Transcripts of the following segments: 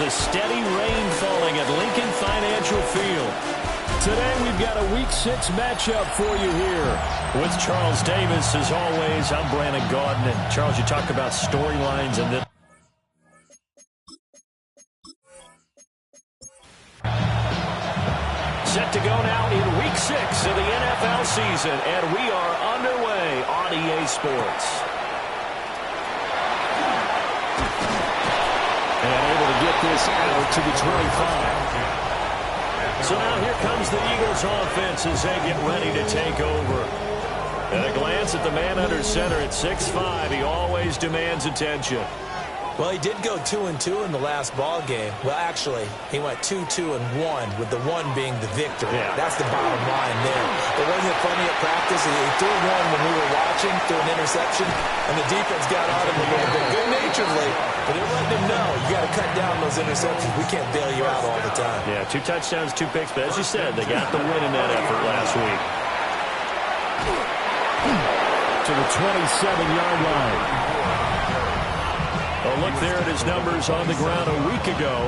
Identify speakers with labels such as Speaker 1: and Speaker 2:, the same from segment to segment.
Speaker 1: There's a steady rain falling at Lincoln Financial Field. Today we've got a Week 6 matchup for you here. With Charles Davis, as always, I'm Brandon Gaudin. And Charles, you talk about storylines and this. Set to go now in Week 6 of the NFL season, and we are underway on EA Sports. And able to get this out to the 25. So now here comes the Eagles offense as they get ready to take over. At a glance at the man under center at 6'5", he always demands attention.
Speaker 2: Well, he did go 2-2 in the last ball game. Well, actually, he went 2-2-1, with the 1 being the victory.
Speaker 1: Yeah.
Speaker 2: That's the bottom line there. But wasn't it funny at practice? He threw one when we were watching, threw an interception, and the defense got on him a little bit, good-naturedly. But they're letting him know, you got to cut down those interceptions. We can't bail you out all the time.
Speaker 1: Yeah, 2 touchdowns, 2 picks. But as you said, they got the win in that effort last week.
Speaker 3: To the 27-yard line.
Speaker 1: A look there at his numbers on the ground a week ago.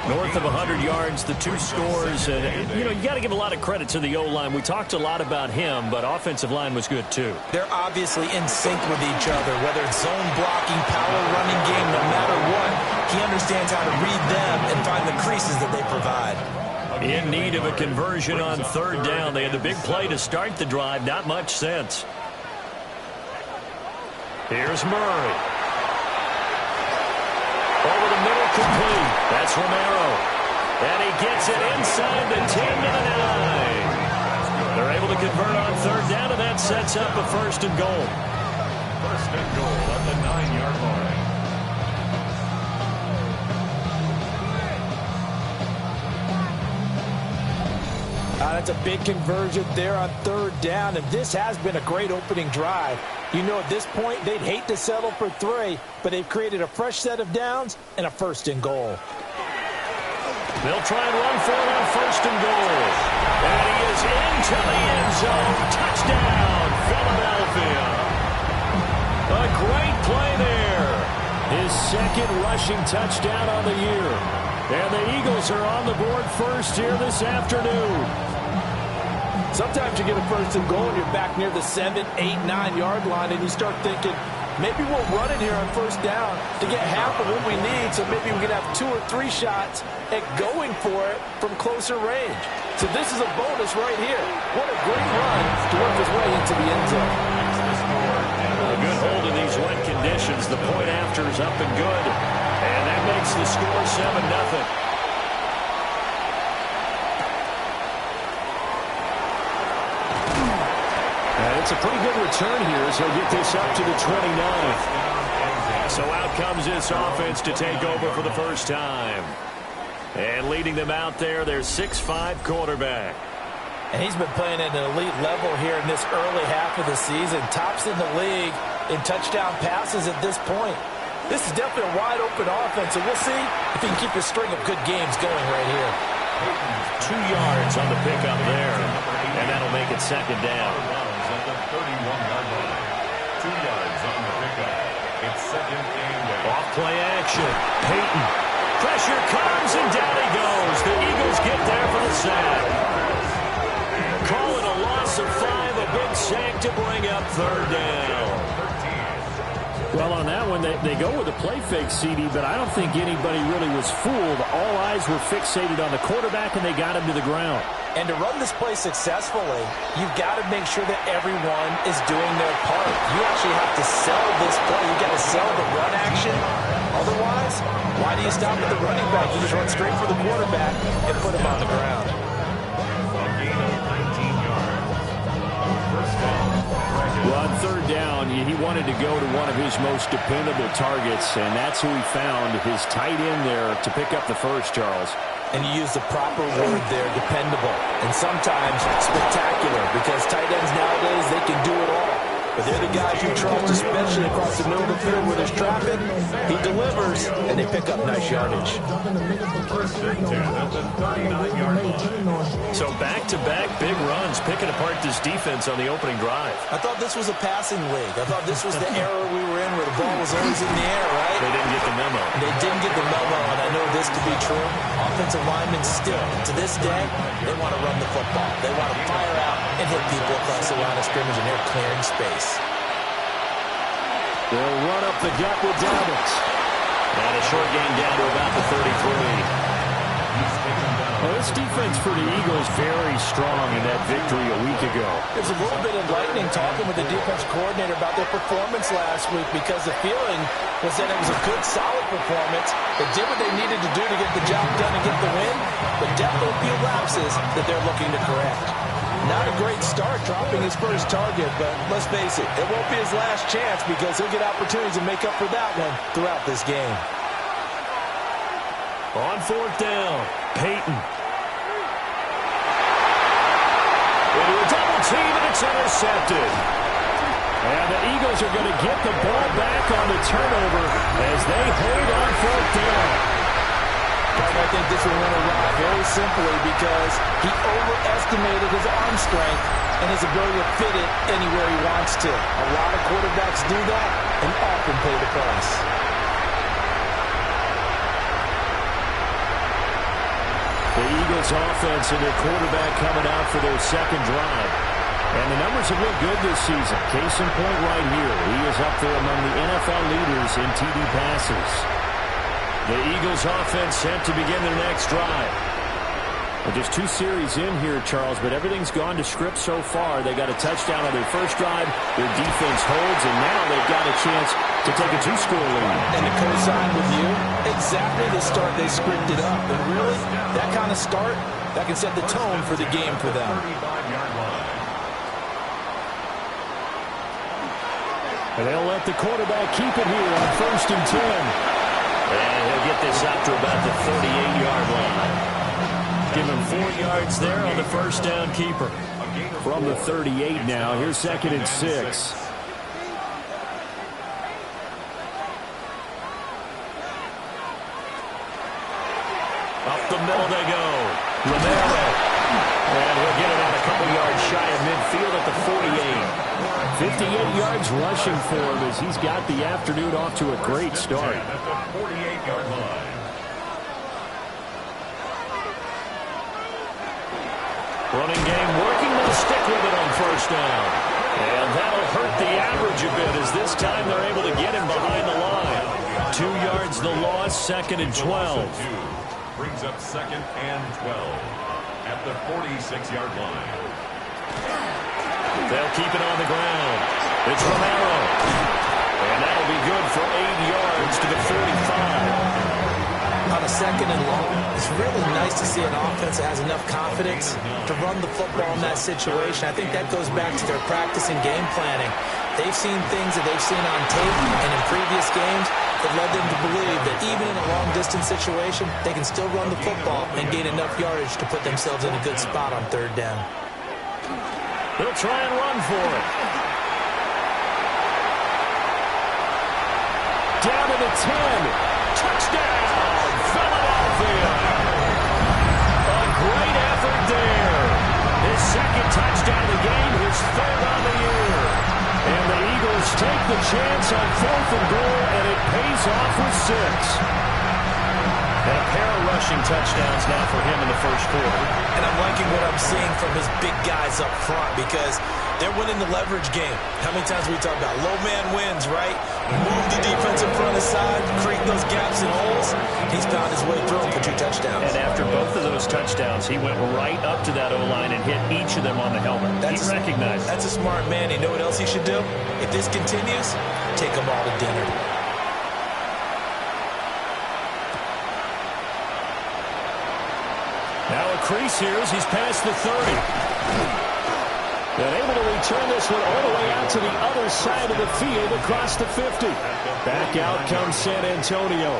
Speaker 1: North of 100 yards, the 2 scores. And, you know, you got to give a lot of credit to the O-line. We talked a lot about him, but offensive line was good, too.
Speaker 2: They're obviously in sync with each other, whether it's zone blocking, power running game, no matter what. He understands how to read them and find the creases that they provide.
Speaker 1: In need of a conversion on 3rd down. They had the big play to start the drive. Not much sense. Here's Murray. Over the middle, complete. That's Romero. And he gets it inside the 10 to the 9. They're able to convert on 3rd down, and that sets up a 1st and goal.
Speaker 4: 1st and goal at the 9-yard line.
Speaker 5: That's a big conversion there on 3rd down, and this has been a great opening drive. You know, at this point, they'd hate to settle for 3, but they've created a fresh set of downs and a 1st and goal.
Speaker 1: They'll try and run for it on 1st and goal. And he is into the end zone. Touchdown, Philadelphia. A great play there. His 2nd rushing touchdown on the year. And the Eagles are on the board first here this afternoon.
Speaker 5: Sometimes you get a 1st and goal and you're back near the 7, 8, 9-yard line, and you start thinking, maybe we'll run it here on 1st down to get half of what we need, so maybe we can have 2 or 3 shots at going for it from closer range. So this is a bonus right here. What a great run to work his way into the end zone.
Speaker 1: A good hold in these wet conditions. The point after is up and good. And that makes the score 7-0. It's a pretty good return here as he'll get this up to the 29. So out comes this offense to take over for the first time. And leading them out there, their 6'5" quarterback.
Speaker 5: And he's been playing at an elite level here in this early half of the season. Tops in the league in touchdown passes at this point. This is definitely a wide-open offense, and we'll see if he can keep a string of good games going right here.
Speaker 1: 2 yards on the pickup there, and that'll make it 2nd down.
Speaker 4: 31-yard line. 2 yards on the pickup. It's 2nd and 8.
Speaker 1: Off play action. Peyton. Pressure comes, and down he goes. The Eagles get there for the sack. Call it a loss of 5, a big sack to bring up 3rd down.
Speaker 3: Well, on that one, they go with a play fake, CD, but I don't think anybody really was fooled. All eyes were fixated on the quarterback, and they got him to the ground.
Speaker 5: And to run this play successfully, you've got to make sure that everyone is doing their part. You actually have to sell this play. You've got to sell the run action. Otherwise, why do you stop at the running back? You just run straight for the quarterback and put him on the ground.
Speaker 4: A gain of 19 yards. 1st down.
Speaker 3: Well, on 3rd down, he wanted to go to one of his most dependable targets, and that's who he found, his tight end there, to pick up the first, Charles.
Speaker 5: And you use the proper word there, dependable. And sometimes spectacular, because tight ends nowadays, they can do it all. But they're the guys you trust, especially across the middle of the field where there's traffic. He delivers, and they pick up nice yardage.
Speaker 1: So back-to-back big runs, picking apart this defense on the opening drive.
Speaker 2: I thought this was a passing league. I thought this was the era we were in where the ball was always in the air, right?
Speaker 1: They didn't get the memo.
Speaker 2: They didn't get the memo, and I know this to be true. Offensive linemen still, to this day, they want to run the football. They want to fire out and hit people across the line of scrimmage, and they're clearing space.
Speaker 3: They'll run up the gut with Dobbins.
Speaker 1: And a short gain down to about the 33.
Speaker 3: Well, this defense for the Eagles very strong in that victory a week ago.
Speaker 5: There's a little bit enlightening talking with the defense coordinator about their performance last week because the feeling was that it was a good, solid performance. They did what they needed to do to get the job done and get the win, but definitely a few lapses that they're looking to correct. Not a great start dropping his first target, but let's face it, it won't be his last chance because he'll get opportunities to make up for that one throughout this game.
Speaker 1: On fourth down, Peyton. Into a double team, and it's intercepted.
Speaker 3: And the Eagles are going to get the ball back on the turnover as they hold on fourth down.
Speaker 5: I think this will win a ride very simply because he overestimated his arm strength and his ability to fit it anywhere he wants to. A lot of quarterbacks do that and often pay the price.
Speaker 3: The Eagles offense and their quarterback coming out for their second drive. And the numbers have looked good this season. Case in point right here. He is up there among the NFL leaders in TD passes. The Eagles offense set to begin their next drive. Well, just 2 series in here, Charles, but everything's gone to script so far. They got a touchdown on their first drive. Their defense holds, and now they've got a chance to take a 2-score lead.
Speaker 5: And to coincide with you, exactly the start they scripted up. And really, that kind of start, that can set the tone for the game for them.
Speaker 3: And they'll let the quarterback keep it here on 1st and 10.
Speaker 1: And he'll get this out to about the 38-yard line. Give him 4 yards there on the first down keeper.
Speaker 3: From the 38 now, here's 2nd and 6.
Speaker 1: Up the middle they go. Romero. And he'll get it out a couple yards shy of midfield at the 48.
Speaker 3: 58 yards rushing for him as he's got the afternoon off to a great start.
Speaker 4: At the 48-yard line.
Speaker 1: Running game working. They'll stick with it on first down. And that'll hurt the average a bit as this time they're able to get him behind the line. 2 yards the loss, 2nd and 12.
Speaker 4: Brings up 2nd and 12 at the 46-yard line.
Speaker 1: They'll keep it on the ground. It's Romero. And that'll be good for 8 yards to the 45.
Speaker 2: On a 2nd and long, it's really nice to see an offense that has enough confidence to run the football in that situation. I think that goes back to their practice and game planning. They've seen things that they've seen on tape and in previous games that led them to believe that even in a long-distance situation, they can still run the football and gain enough yardage to put themselves in a good spot on 3rd down.
Speaker 1: They'll try and run for it.
Speaker 3: Down to the 10.
Speaker 1: Touchdown, Philadelphia. A great effort there. His 2nd touchdown of the game, his 3rd on the year. And the Eagles take the chance on 4th and goal, and it pays off with 6. And a pair of rushing touchdowns now for him in the first quarter.
Speaker 2: And I'm liking what I'm seeing from his big guys up front because they're winning the leverage game. How many times we talk about low man wins, right? Move the defensive front aside, create those gaps and holes. He's found his way through them for 2 touchdowns.
Speaker 1: And after both of those touchdowns, he went right up to that O-line and hit each of them on the helmet. He recognized it.
Speaker 2: That's a smart man. You know what else he should do? If this continues, take them all to dinner.
Speaker 3: Now a crease here as he's past the 30. And able to return this one all the way out to the other side of the field across the 50. Back out comes San Antonio.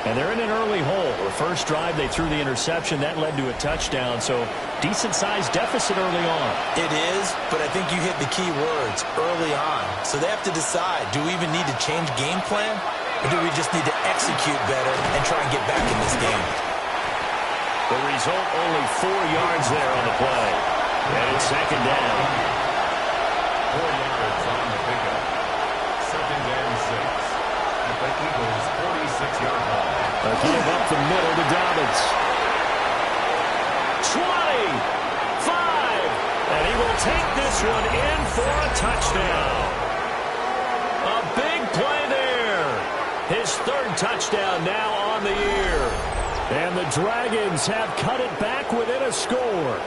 Speaker 1: And they're in an early hole. The first drive, they threw the interception. That led to a touchdown. So decent-sized deficit early on.
Speaker 2: It is, but I think you hit the key words, early on. So they have to decide, do we even need to change game plan? Or do we just need to execute better and try and get back in this game?
Speaker 1: The result, only 4 yards there on the play. And it's second down.
Speaker 4: 4 yards on the pickup. Second and 6. At the Eagles' 46-yard line.
Speaker 3: A give up the middle to Dobbins.
Speaker 1: 20, 5, and he will take this one in for a touchdown. A big play there. His third touchdown now on the year.
Speaker 3: And the Dragons have cut it back within a score.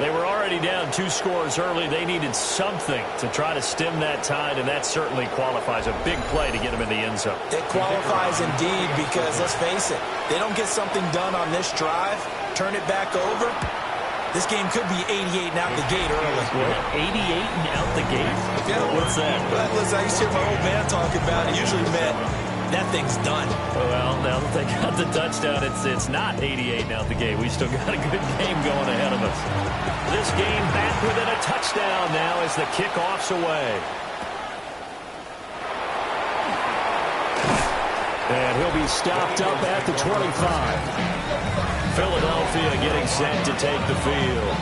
Speaker 1: They were already down 2 scores early. They needed something to try to stem that tide, and that certainly qualifies. A big play to get them in the end zone.
Speaker 2: It qualifies indeed because, let's face it, they don't get something done on this drive, turn it back over, this game could be 88 and out the gate early.
Speaker 1: What, 88 and out the gate?
Speaker 2: Yeah,
Speaker 1: what's that?
Speaker 2: Well, listen, I used to hear my old man talk about it. Usually meant that thing's done.
Speaker 1: Well, now that they got the touchdown, it's not 88 and out the gate. We still got a good game going ahead of us. This game back within a touchdown now as the kickoff's away.
Speaker 3: And he'll be stopped up at the 25.
Speaker 1: Philadelphia getting set to take the field.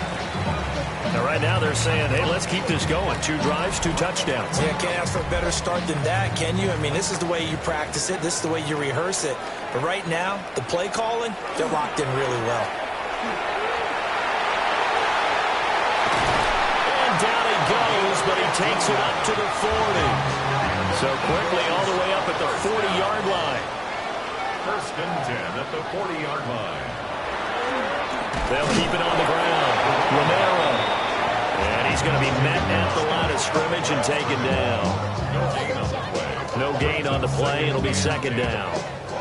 Speaker 1: Now, right now they're saying, hey, let's keep this going. 2 drives, 2 touchdowns.
Speaker 2: Yeah, can't ask for a better start than that, can you? I mean, this is the way you practice it. This is the way you rehearse it. But right now, the play calling, they're locked in really well.
Speaker 1: And down he goes, but he takes it up to the 40. So quickly all the way up at the 40-yard line.
Speaker 4: First and 10 at the 40-yard line.
Speaker 1: They'll keep it on the ground. Romero. And he's going to be met at the line of scrimmage and taken down.
Speaker 4: No gain on the play.
Speaker 1: No gain on the play. It'll be second down.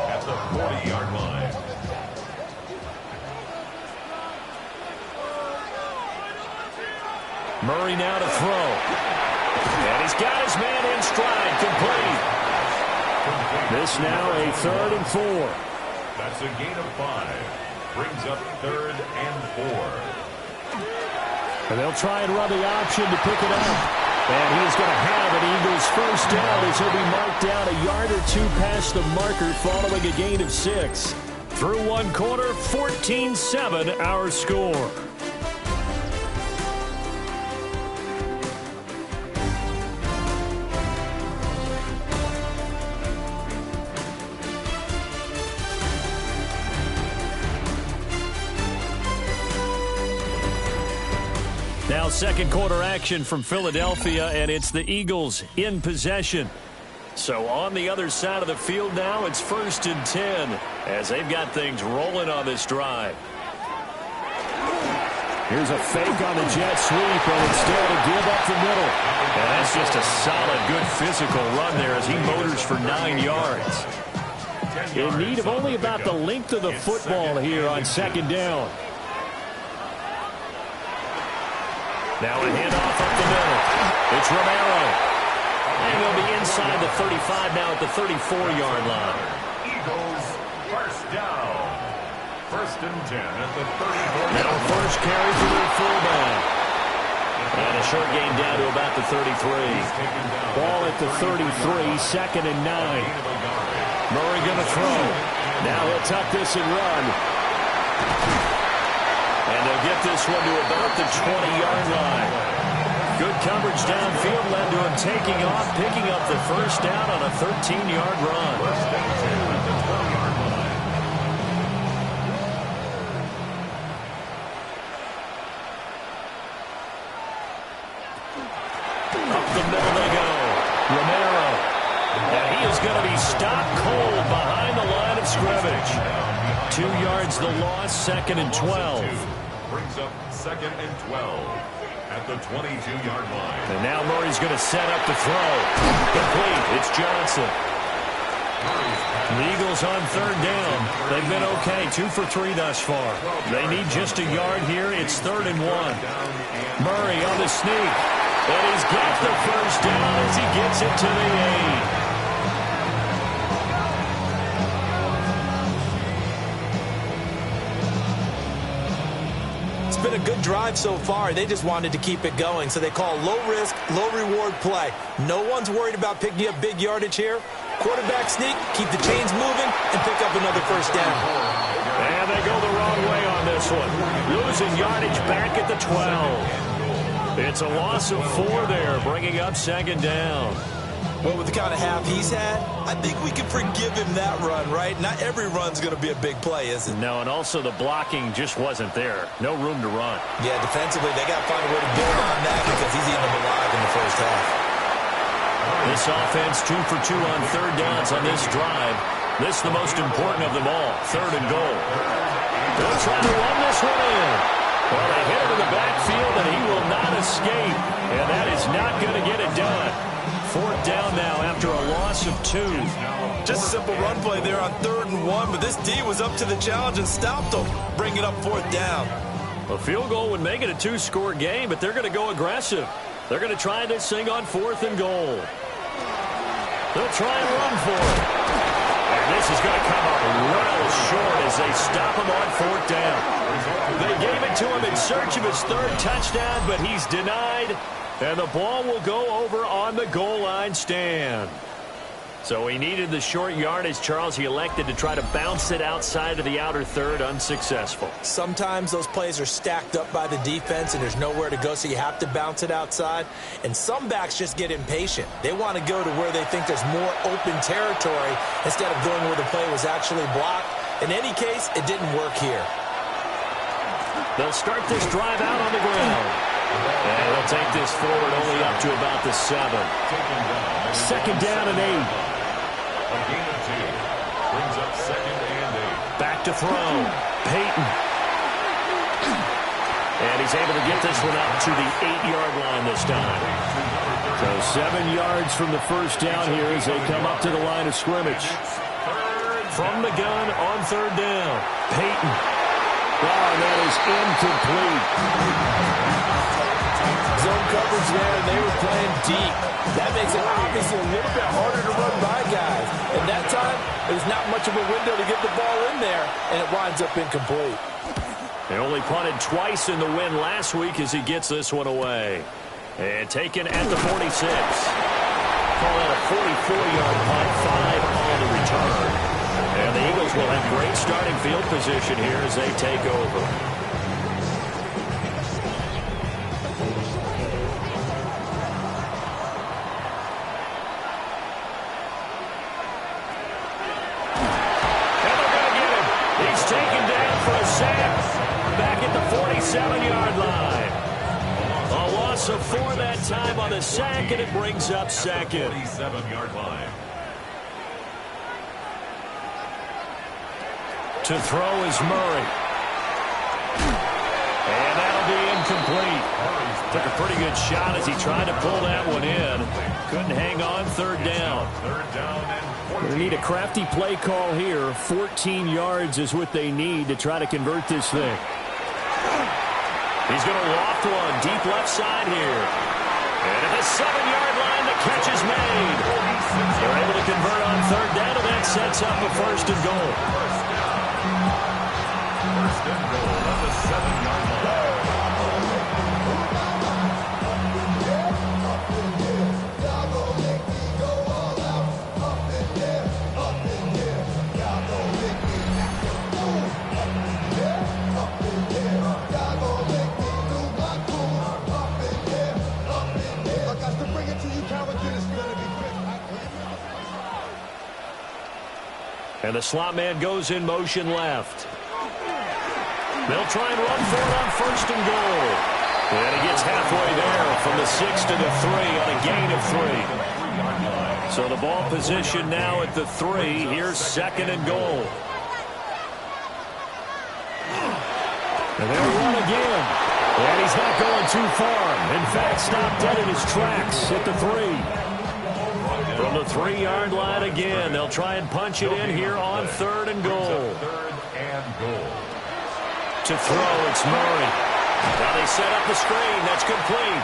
Speaker 4: At the 40-yard line.
Speaker 1: Murray now to throw. And he's got his man in stride. Complete.
Speaker 3: This now a 3rd and 4.
Speaker 4: That's a gain of 5. Brings up 3rd and 4.
Speaker 3: And they'll try and run the option to pick it up. And he is going to have an Eagles first down as he'll be marked down a yard or 2 past the marker following a gain of 6.
Speaker 1: Through 1 quarter, 14-7 our score. Now second quarter action from Philadelphia, and it's the Eagles in possession. So on the other side of the field now, it's 1st and 10 as they've got things rolling on this drive.
Speaker 3: Here's a fake on the jet sweep, and instead a give up the middle.
Speaker 1: And that's just a solid, good physical run there as he motors for 9 yards.
Speaker 3: In need of only about the length of the football here on second down.
Speaker 1: Now a handoff up the middle. It's Romero. And he'll be inside the 35 now at the 34-yard line.
Speaker 4: Eagles first down. 1st and 10 at the 34.
Speaker 1: Now first carry for their fullback. And a short gain down to about the 33.
Speaker 3: Ball at the 33, 2nd and 9.
Speaker 1: Murray going to throw.
Speaker 3: Now he'll tuck this and run.
Speaker 1: And they'll get this one to about the 20-yard line. Good coverage downfield led to him taking off, picking up the first down on a 13-yard run. Up the middle they go. Romero. And he is going to be stopped cold behind the line of scrimmage. 2 yards the loss, 2nd and 12.
Speaker 4: Brings up 2nd and 12 at the 22-yard line.
Speaker 1: And now Murray's going to set up the throw. Complete. It's Johnson. The Eagles on 3rd down. They've been okay. 2 for 3 thus far. They need just a yard here. It's 3rd and 1. Murray on the sneak. And he's got the first down as he gets it to the 8.
Speaker 5: a good drive so far. They just wanted to keep it going, so they call low-risk, low-reward play. No one's worried about picking up big yardage here. Quarterback sneak, keep the chains moving, and pick up another first down.
Speaker 1: And they go the wrong way on this one. Losing yardage back at the 12. It's a loss of 4 there, bringing up second down.
Speaker 5: Well, with the kind of half he's had, I think we can forgive him that run, right? Not every run's going to be a big play, is it?
Speaker 1: No, and also the blocking just wasn't there. No room to run.
Speaker 2: Yeah, defensively, they got to find a way to build on that because he's eating them alive in the first half.
Speaker 1: This offense 2 for 2 on third downs on this drive. This the most important of them all, 3rd and goal. They'll try to run this one in. Well, they hit him in the backfield, and he will not escape. And that is not going to get it done. 4th down now after a loss of 2.
Speaker 5: Just a simple run play there on 3rd and 1, but this D was up to the challenge and stopped them, bringing up 4th down.
Speaker 1: A field goal would make it a 2-score game, but they're going to go aggressive. They're going to try this thing on 4th and goal. They'll try and run for it. And this is going to come up well short as they stop him on 4th down. They gave it to him in search of his 3rd touchdown, but he's denied. And the ball will go over on the goal line stand. So he needed the short yardage, Charles. He elected to try to bounce it outside of the outer third, unsuccessful.
Speaker 5: Sometimes those plays are stacked up by the defense and there's nowhere to go, so you have to bounce it outside. And some backs just get impatient. They want to go to where they think there's more open territory instead of going where the play was actually blocked. In any case, it didn't work here.
Speaker 1: They'll start this drive out on the ground. And they'll take this forward only up to about the 7. 2nd down and 8.
Speaker 4: A gain of 2. Brings up 2nd and 8.
Speaker 1: Back to throw. Peyton. And he's able to get this one up to the 8-yard line this time.
Speaker 3: So 7 yards from the first down here as they come up to the line of scrimmage.
Speaker 1: From the gun on 3rd down. Peyton.
Speaker 3: Oh, that is incomplete.
Speaker 5: Zone coverage there, and they were playing deep. That makes it obviously a little bit harder to run by guys. And that time, there's not much of a window to get the ball in there, and it winds up incomplete.
Speaker 1: They only punted twice in the win last week as he gets this one away. And taken at the 46. Call that a 44-yard punt, 5 on the return. And the Eagles will have great starting field position here as they take over. Back at the 47-yard line. A loss of 4 that time on the sack, and it brings up 2nd.
Speaker 4: 47-yard line.
Speaker 1: To throw is Murray. And that'll be incomplete. Took a pretty good shot as he tried to pull that one in. Couldn't hang on 3rd down.
Speaker 4: 3rd down and 14.
Speaker 3: They need a crafty play call here. 14 yards is what they need to try to convert this thing.
Speaker 1: He's going to loft one deep left side here. And at the 7-yard line, the catch is made. They're able to convert on 3rd down, and that sets up a 1st and goal.
Speaker 4: 1st and goal at the 7-yard line.
Speaker 1: And the slot man goes in motion left. They'll try and run for it on 1st and goal. And he gets halfway there from the 6 to the 3 on a gain of 3. So the ball position now at the 3. Here's 2nd and goal.
Speaker 3: And they'll run again. And he's not going too far. In fact, stopped dead in his tracks at the 3.
Speaker 1: From the 3-yard line again, they'll try and punch it in here on 3rd and goal.
Speaker 4: 3rd and goal.
Speaker 1: To throw, it's Murray. Now they set up the screen. That's complete.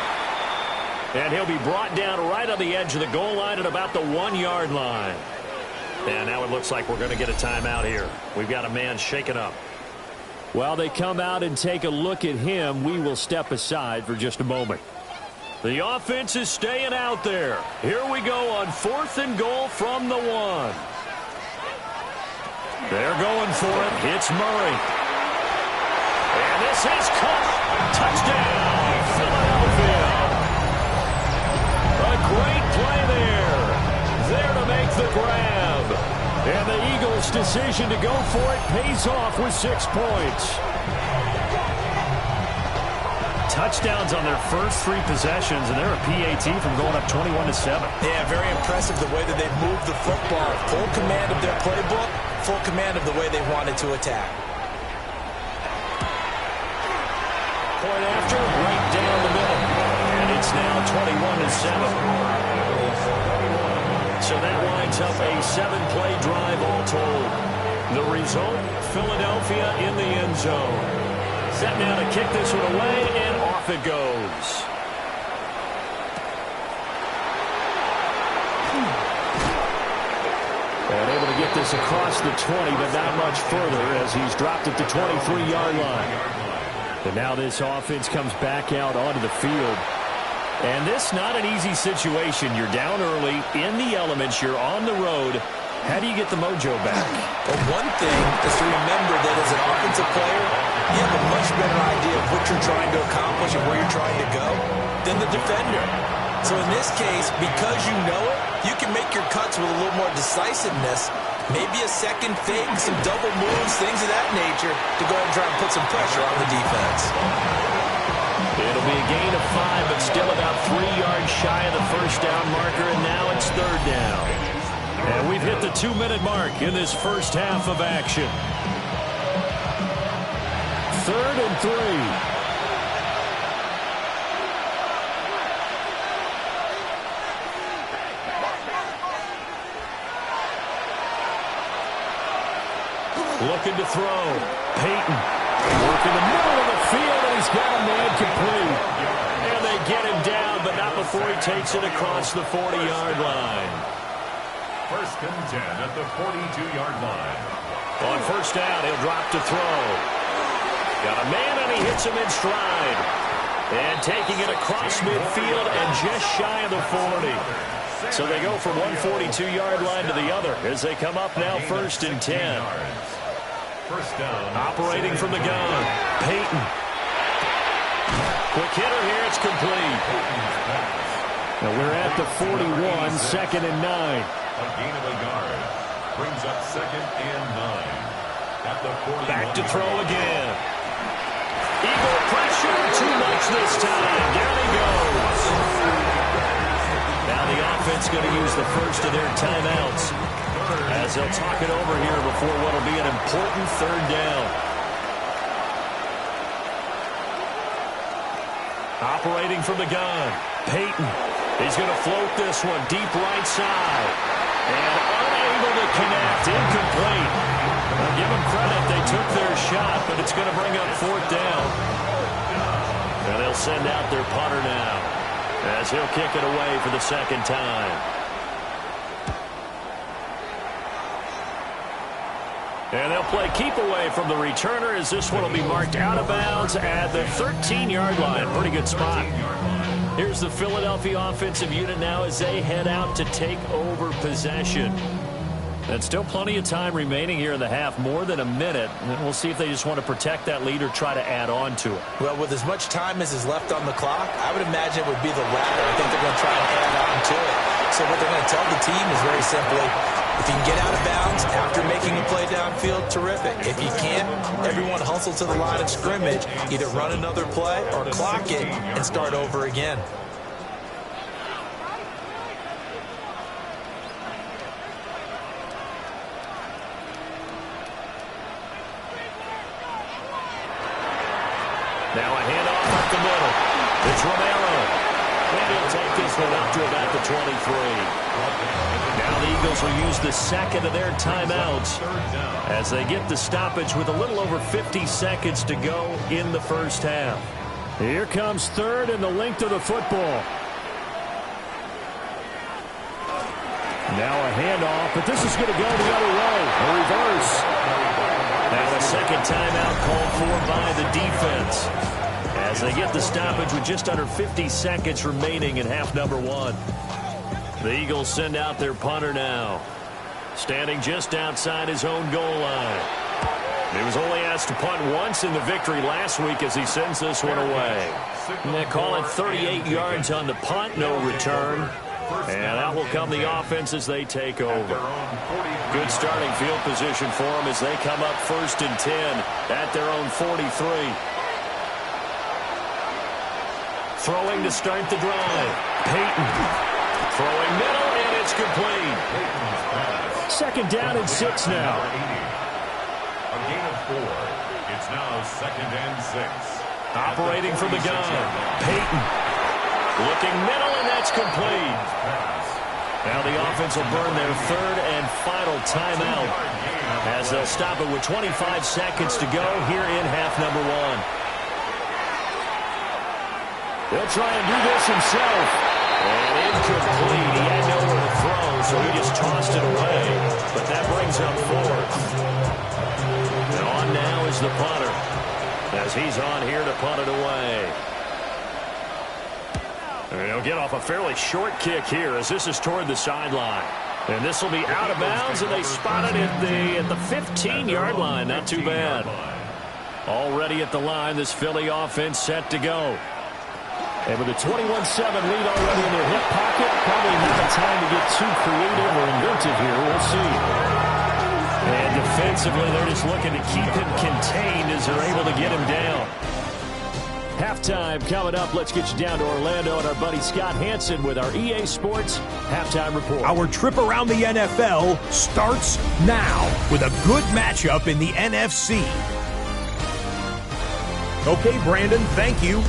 Speaker 1: And he'll be brought down right on the edge of the goal line at about the 1-yard line. And now it looks like we're going to get a timeout here. We've got a man shaken up.
Speaker 3: While they come out and take a look at him, we will step aside for just a moment.
Speaker 1: The offense is staying out there. Here we go on 4th and goal from the 1. They're going for it. Hits Murray. And this is caught. Touchdown, Philadelphia. A great play there. There to make the grab. And the Eagles' decision to go for it pays off with 6 points. Touchdowns on their first 3 possessions, and they're a PAT from going up 21-7.
Speaker 2: Yeah, very impressive the way that they moved the football. Full command of their playbook, full command of the way they wanted to attack.
Speaker 1: Point after, right down the middle. And it's now 21-7. So that winds up a 7-play drive all told. The result, Philadelphia in the end zone. Set now to kick this one away, and off it goes. And able to get this across the 20, but not much further as he's dropped at the 23-yard line. And now this offense comes back out onto the field. And this not an easy situation. You're down early, in the elements, you're on the road. How do you get the mojo back?
Speaker 2: Well, one thing is to remember that as an offensive player, you have a much better idea of what you're trying to accomplish and where you're trying to go than the defender. So in this case, because you know it, you can make your cuts with a little more decisiveness, maybe a second fake, some double moves, things of that nature, to go ahead and try and put some pressure on the defense.
Speaker 1: It'll be a gain of 5, but still about 3 yards shy of the first down marker, and now it's 3rd down. And we've hit the 2-minute mark in this first half of action. 3rd and 3. Looking to throw. Peyton. Working the middle of the field, and he's got a man complete. And they get him down, but not before he takes it across the 40-yard line.
Speaker 4: 1st and 10 at the 42-yard line.
Speaker 1: On 1st down, he'll drop to throw. Got a man, and he hits him in stride. And taking it across midfield and just shy of the 40. So they go from one 42-yard line to the other as they come up now 1st and 10.
Speaker 4: 1st down.
Speaker 1: Operating from the gun. Peyton. Quick hitter here. It's complete. Now we're at the 41, 2nd and 9.
Speaker 4: A gain of a yard. Brings up 2nd and 9. At the 41.
Speaker 1: Back to throw again. Eagle pressure. Too much this time. Down he goes. Now the offense going to use the first of their timeouts as they'll talk it over here before what will be an important 3rd down. Operating from the gun. Peyton. He's going to float this one deep right side. And unable to connect. Incomplete. I'll give them credit. They took their shot, but it's going to bring up 4th down. And they'll send out their punter now as he'll kick it away for the 2nd time. And they'll play keep away from the returner as this one will be marked out of bounds at the 13-yard line. Pretty good spot. Here's the Philadelphia offensive unit now as they head out to take over possession. And still plenty of time remaining here in the half, more than a minute. And we'll see if they just want to protect that lead or try to add on to it.
Speaker 2: Well, with as much time as is left on the clock, I would imagine it would be the latter. I think they're going to try and add on to it. So what they're going to tell the team is very simply, if you can get out of bounds after making a play downfield, terrific. If you can't, everyone hustle to the line of scrimmage, either run another play or clock it and start over again.
Speaker 1: Now a handoff up the middle. It's Romero. And he'll take this one up to about the 23. Now the Eagles will use the 2nd of their timeouts as they get the stoppage with a little over 50 seconds to go in the first half. Here comes 3rd and the length of the football. Now a handoff, but this is going to go the other way. A reverse. Now a second timeout called for by the defense as they get the stoppage with just under 50 seconds remaining in half number one. The Eagles send out their punter now, standing just outside his own goal line. He was only asked to punt once in the victory last week as he sends this one away. And they call it 38 yards on the punt, no return. And out will come the offense as they take over. Good starting field position for them as they come up 1st and 10 at their own 43. Throwing to start the drive. Peyton throwing middle, and it's complete. Second down and 6 now.
Speaker 4: A gain of 4. It's now 2nd and 6.
Speaker 1: Operating from the gun. Peyton looking middle, and that's complete. Now the offense will burn their 3rd and final timeout as they'll stop it with 25 seconds to go here in half number one. He'll try and do this himself. And incomplete. He had nowhere to throw, so he just tossed it away. But that brings up 4th. And on now is the punter, as he's on here to punt it away. And he'll get off a fairly short kick here as this is toward the sideline. And this will be out of bounds, and they spot it at the 15-yard line. Not too bad. Already at the line, this Philly offense set to go. And with a 21-7 lead already in their hip pocket, probably not the time to get too creative or inventive here. We'll see. And defensively, they're just looking to keep him contained as they're able to get him down. Halftime coming up. Let's get you down to Orlando and our buddy Scott Hansen with our EA Sports Halftime Report.
Speaker 6: Our trip around the NFL starts now with a good matchup in the NFC. Okay, Brandon, thank you.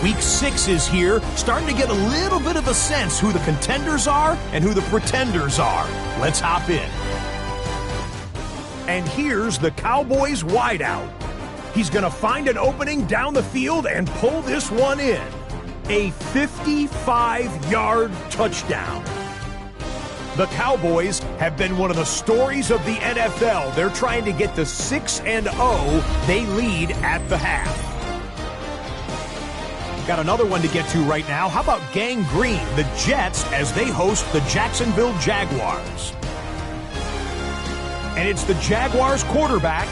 Speaker 6: Week 6 is here, starting to get a little bit of a sense who the contenders are and who the pretenders are. Let's hop in. And here's the Cowboys wideout. He's going to find an opening down the field and pull this one in. A 55-yard touchdown. The Cowboys have been one of the stories of the NFL. They're trying to get to 6-0. They lead at the half. Got another one to get to right now. How about Gang Green, the Jets, as they host the Jacksonville Jaguars? And it's the Jaguars quarterback.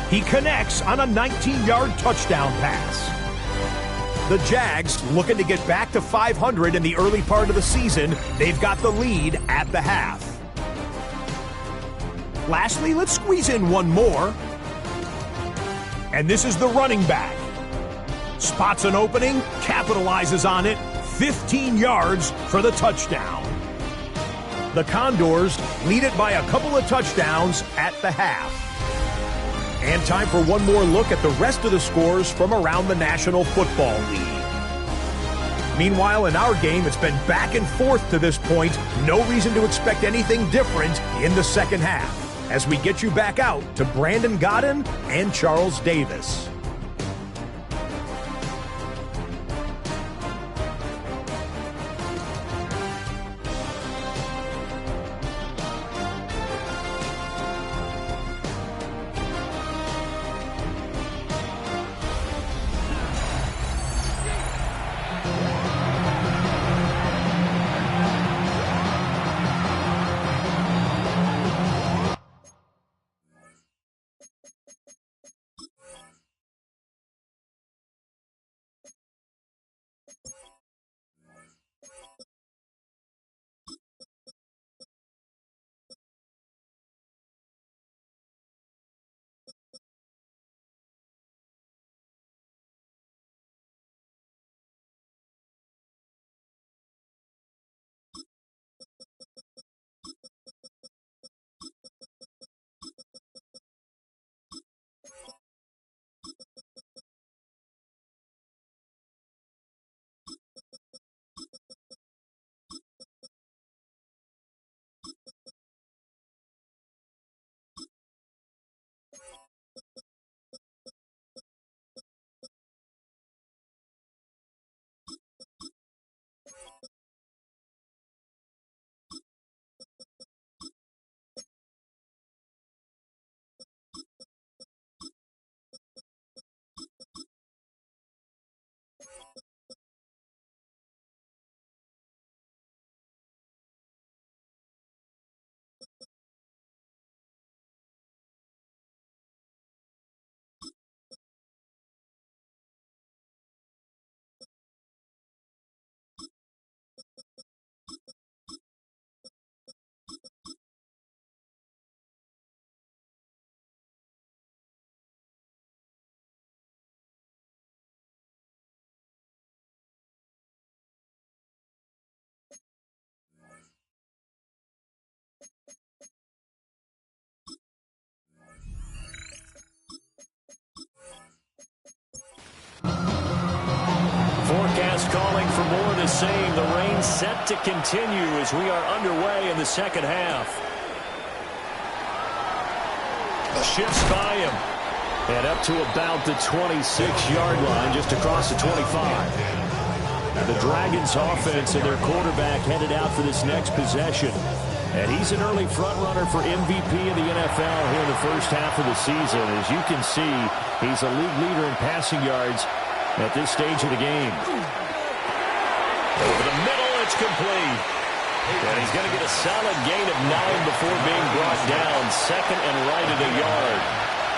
Speaker 6: He connects on a 19-yard touchdown pass. The Jags looking to get back to 500 in the early part of the season. They've got the lead at the half. Lastly, let's squeeze in one more. And this is the running back. Spots an opening, capitalizes on it, 15 yards for the touchdown. The Condors lead it by a couple of touchdowns at the half. And time for one more look at the rest of the scores from around the National Football League. Meanwhile, in our game, it's been back and forth to this point. No reason to expect anything different in the second half, as we get you back out to Brandon Godden and Charles Davis.
Speaker 1: same. The rain set to continue as we are underway in the second half. Shifts by him. And up to about the 26-yard line, just across the 25. The Dragons offense and their quarterback headed out for this next possession. And he's an early front runner for MVP of the NFL here in the first half of the season. As you can see, he's a league leader in passing yards at this stage of the game. Over the middle, it's complete. And he's going to get a solid gain of 9 before being brought down. Second and right at a yard.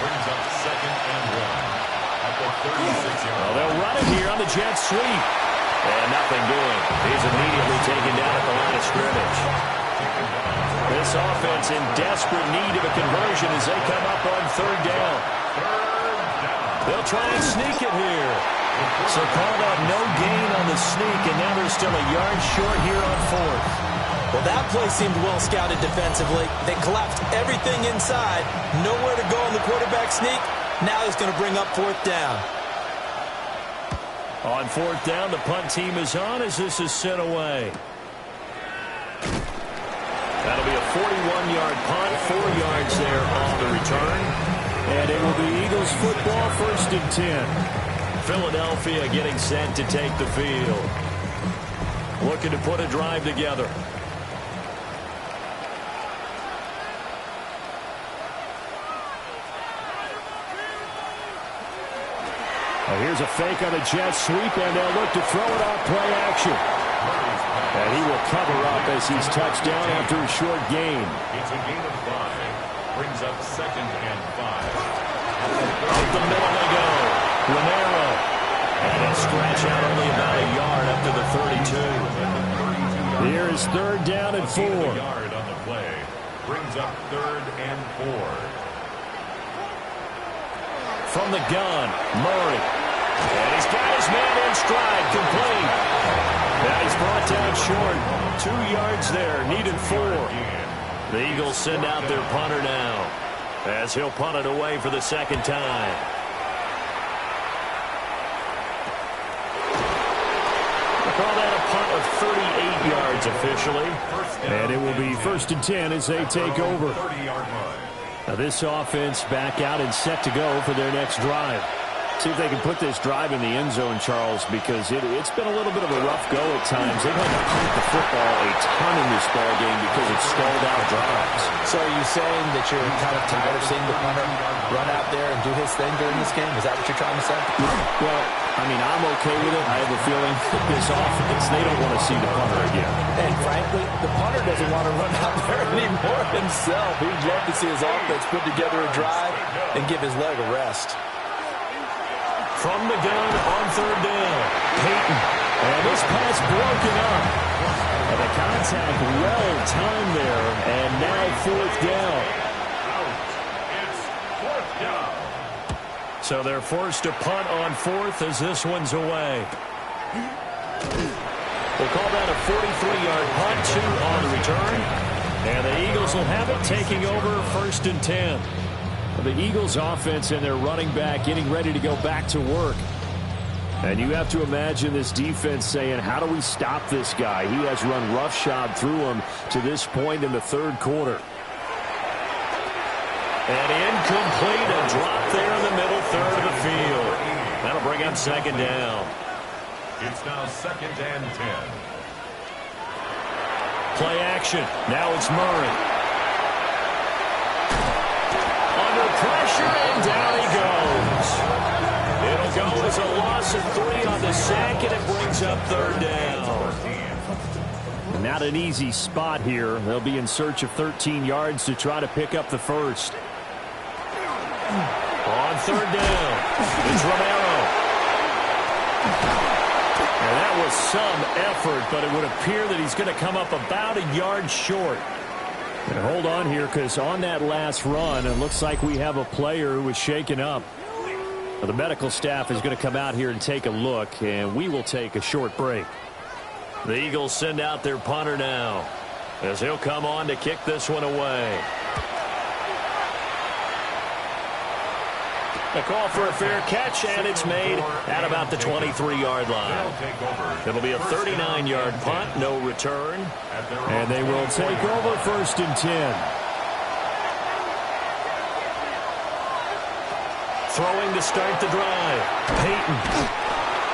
Speaker 4: Brings up second and 1 at the 36-yard.
Speaker 1: Well, they'll run it here on the jet sweep. And nothing doing. He's immediately taken down at the line of scrimmage. This offense in desperate need of a conversion as they come up on third down. They'll try and sneak it here. So called out no gain on the sneak, and now they're still a yard short here on fourth.
Speaker 5: Well, that play seemed well scouted defensively. They collapsed everything inside. Nowhere to go on the quarterback sneak. Now he's going to bring up fourth down.
Speaker 1: On fourth down, the punt team is on as this is sent away. That'll be a 41-yard punt, 4 yards there on the return. And it will be Eagles football, first and 10. Philadelphia getting set to take the field. Looking to put a drive together. Well, here's a fake on the jet sweep, and they'll look to throw it off play action. And he will cover up as he's touched down after a short gain.
Speaker 4: It's a gain of 5. Brings up second and 5.
Speaker 1: Up the middle they go. Romero. And he'll stretch out only about a yard up to the 32. Here is third down and 4.
Speaker 4: A yard on the play. Brings up third and 4.
Speaker 1: From the gun, Murray. And he's got his man in stride, complete. Now he's brought down short. 2 yards there, needed 4. The Eagles send out their punter now as he'll punt it away for the second time. We'll call that a punt of 38 yards officially. And it will be first and 10 as they take over.
Speaker 4: 30-yard line.
Speaker 1: Now this offense back out and set to go for their next drive. See if they can put this drive in the end zone, Charles, because it's been a little bit of a rough go at times. They've had to punt the football a ton in this ball game because it's stalled out drives.
Speaker 5: So are you saying that you're kind of tired of seeing the punter run out there and do his thing during this game? Is that what you're trying to say?
Speaker 1: Well, I mean, I'm okay with it. I have a feeling that this offense, they don't want to see the punter again.
Speaker 5: And frankly, the punter doesn't want to run out there anymore himself. He'd love to see his offense put together a drive and give his leg a rest.
Speaker 1: From the gun on third down, Peyton. And this pass broken up. And the contact well timed there. And now fourth down.
Speaker 4: It's fourth down.
Speaker 1: So they're forced to punt on fourth as this one's away. We'll call that a 43-yard punt, 2 on the return. And the Eagles will have it taking over first and 10. The Eagles offense and their running back getting ready to go back to work. And you have to imagine this defense saying, how do we stop this guy? He has run roughshod through him to this point in the third quarter. And incomplete, a drop there in the middle third of the field. That'll bring up second down.
Speaker 4: It's now second and 10.
Speaker 1: Play action. Now it's Murray. Under pressure, and down he goes. It'll go as a loss of 3 on the sack, and it brings up third down. Not an easy spot here. They'll be in search of 13 yards to try to pick up the first. On third down, it's Romero. And that was some effort, but it would appear that he's going to come up about a yard short. And hold on here, because on that last run, it looks like we have a player who was shaken up. Well, the medical staff is going to come out here and take a look, and we will take a short break. The Eagles send out their punter now, as he'll come on to kick this one away. A call for a fair catch, and it's made at about the 23-yard line. It'll be a 39-yard punt, no return.
Speaker 3: And they will take over 1st and 10.
Speaker 1: Throwing to start the drive. Peyton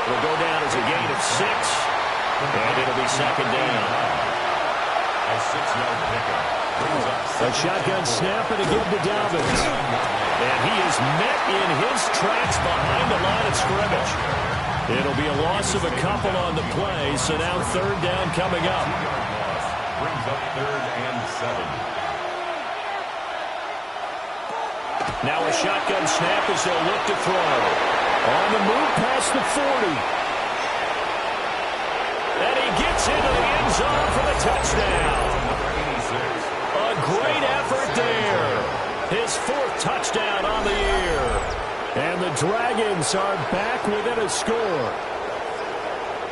Speaker 1: will go down as a gain of 6, and it'll be 2nd down.
Speaker 4: A 6-yard pickup.
Speaker 3: A shotgun snap and again to Dobbins.
Speaker 1: And he is met in his tracks behind the line of scrimmage.
Speaker 3: It'll be a loss of a couple on the play, so now 3rd down coming up.
Speaker 4: Brings up 3rd and 7.
Speaker 1: Now a shotgun snap as they'll look to throw.
Speaker 3: On the move past the 40.
Speaker 1: And he gets into the end zone for the touchdown. A great effort there. His 4th touchdown on the year.
Speaker 3: And the Dragons are back within a score.